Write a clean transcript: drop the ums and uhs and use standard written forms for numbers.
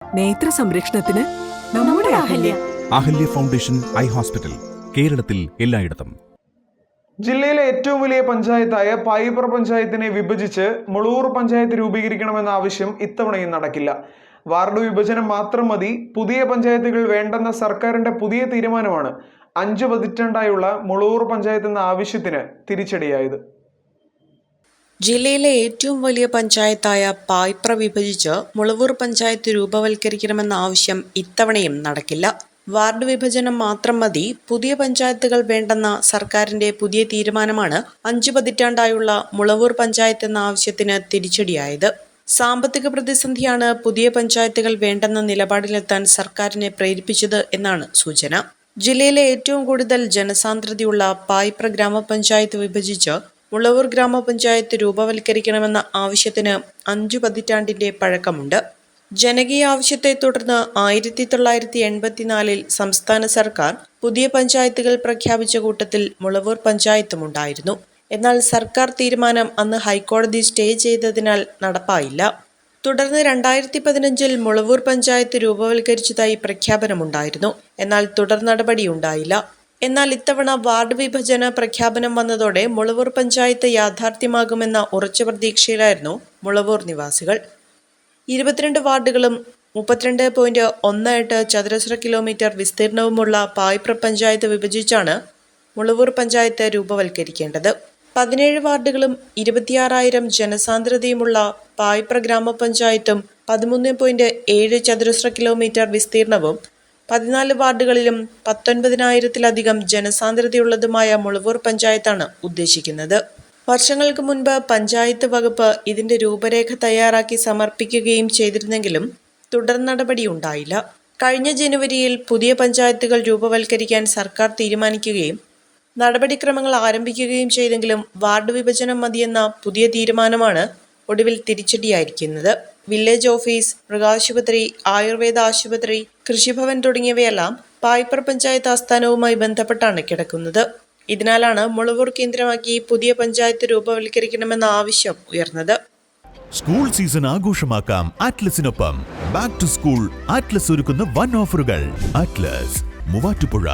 നേത്ര സംരക്ഷണത്തിന് നമ്മുടെ Ahalya. Ahalya foundation eye hospital, കേരളത്തിൽ എല്ലായിടത്തും. ജില്ലയിലെ ഏറ്റവും വലിയ പഞ്ചായത്തായ പായിപ്ര പഞ്ചായത്തിനെ വിഭജിച്ച് മുളവൂർ പഞ്ചായത്ത് രൂപീകരിക്കണമെന്ന ആവശ്യം ഇത്തവണയും നടക്കില്ല. വാർഡ് വിഭജനം മാത്രം മതി, പുതിയ പഞ്ചായത്തുകൾ വേണ്ടെന്ന സർക്കാരിന്റെ പുതിയ തീരുമാനമാണ് 5 പതിറ്റാണ്ടായുള്ള മുളവൂർ പഞ്ചായത്ത് എന്ന ആവശ്യത്തിന് തിരിച്ചടിയായത്. ജില്ലയിലെ ഏറ്റവും വലിയ പഞ്ചായത്തായ പായിപ്ര വിഭജിച്ച് മുളവൂർ പഞ്ചായത്ത് രൂപവൽക്കരിക്കണമെന്ന ആവശ്യം ഇത്തവണയും നടക്കില്ല. വാർഡ് വിഭജനം മാത്രം മതി, പുതിയ പഞ്ചായത്തുകൾ വേണ്ടെന്ന സർക്കാരിന്റെ പുതിയ തീരുമാനമാണ് 5 പതിറ്റാണ്ടായുള്ള മുളവൂർ പഞ്ചായത്ത് എന്ന ആവശ്യത്തിന് തിരിച്ചടിയായത്. സാമ്പത്തിക പ്രതിസന്ധിയാണ് പുതിയ പഞ്ചായത്തുകൾ വേണ്ടെന്ന നിലപാടിലെത്താൻ സർക്കാരിനെ പ്രേരിപ്പിച്ചത് എന്നാണ് സൂചന. ജില്ലയിലെ ഏറ്റവും കൂടുതൽ ജനസാന്ദ്രതയുള്ള പായിപ്ര ഗ്രാമപഞ്ചായത്ത് വിഭജിച്ച് മുളവൂർ ഗ്രാമപഞ്ചായത്ത് രൂപവൽക്കരിക്കണമെന്ന ആവശ്യത്തിന് 5 പതിറ്റാണ്ടിന്റെ പഴക്കമുണ്ട്. ജനകീയ ആവശ്യത്തെ തുടർന്ന് 1984 സംസ്ഥാന സർക്കാർ പുതിയ പഞ്ചായത്തുകൾ പ്രഖ്യാപിച്ച കൂട്ടത്തിൽ മുളവൂർ പഞ്ചായത്തും ഉണ്ടായിരുന്നു. എന്നാൽ സർക്കാർ തീരുമാനം അന്ന് ഹൈക്കോടതി സ്റ്റേ ചെയ്തതിനാൽ നടപ്പായില്ല. തുടർന്ന് 2015 മുളവൂർ പഞ്ചായത്ത് രൂപവൽക്കരിച്ചതായി പ്രഖ്യാപനമുണ്ടായിരുന്നു. എന്നാൽ തുടർ നടപടി ഉണ്ടായില്ല. എന്നാൽ ഇത്തവണ വാർഡ് വിഭജന പ്രഖ്യാപനം വന്നതോടെ മുളവൂർ പഞ്ചായത്ത് യാഥാർത്ഥ്യമാകുമെന്ന ഉറച്ച പ്രതീക്ഷയിലായിരുന്നു മുളവൂർ നിവാസികൾ. 22 വാർഡുകളും 32.18 ചതുരശ്ര കിലോമീറ്റർ വിസ്തീർണവുമുള്ള പായിപ്ര പഞ്ചായത്ത് വിഭജിച്ചാണ് മുളവൂർ പഞ്ചായത്ത് രൂപവൽക്കരിക്കേണ്ടത്. 17 വാർഡുകളും 26,000 ജനസാന്ദ്രതയുമുള്ള പായിപ്ര ഗ്രാമപഞ്ചായത്തും 13.7 ചതുരശ്ര കിലോമീറ്റർ വിസ്തീർണവും 14 വാർഡുകളിലും 19,000-ലധികം ജനസാന്ദ്രതയുള്ളതുമായ മുളവൂർ പഞ്ചായത്താണ് ഉദ്ദേശിക്കുന്നത്. വർഷങ്ങൾക്ക് മുൻപ് പഞ്ചായത്ത് വകുപ്പ് ഇതിന്റെ രൂപരേഖ തയ്യാറാക്കി സമർപ്പിക്കുകയും ചെയ്തിരുന്നെങ്കിലും തുടർ നടപടി ഉണ്ടായില്ല. കഴിഞ്ഞ ജനുവരിയിൽ പുതിയ പഞ്ചായത്തുകൾ രൂപവൽക്കരിക്കാൻ സർക്കാർ തീരുമാനിക്കുകയും നടപടിക്രമങ്ങൾ ആരംഭിക്കുകയും ചെയ്തെങ്കിലും വാർഡ് വിഭജനം മതിയെന്ന പുതിയ തീരുമാനമാണ് ഒടുവിൽ തിരിച്ചടിയായിരിക്കുന്നത്. വില്ലേജ് ഓഫീസ്, മൃഗാശുപത്രി, ആയുർവേദ ആശുപത്രി, കൃഷിഭവൻ തുടങ്ങിയവയെല്ലാം പായിപ്ര പഞ്ചായത്ത് ആസ്ഥാനവുമായി ബന്ധപ്പെട്ടാണ് കിടക്കുന്നത്. ഇതിനാലാണ് മുളവൂർ കേന്ദ്രമാക്കി പുതിയ പഞ്ചായത്ത് രൂപവൽക്കരിക്കണമെന്ന ആവശ്യം ഉയർന്നത്. സ്കൂൾ സീസൺ ആഘോഷമാക്കാം ആറ്റ്ലസിനൊപ്പം. ബാക്ക് ടു സ്കൂൾ ആറ്റ്ലസ് ഒരുക്കുന്ന വൻ ഓഫറുകൾ. ആറ്റ്ലസ് മൂവാറ്റുപുഴ.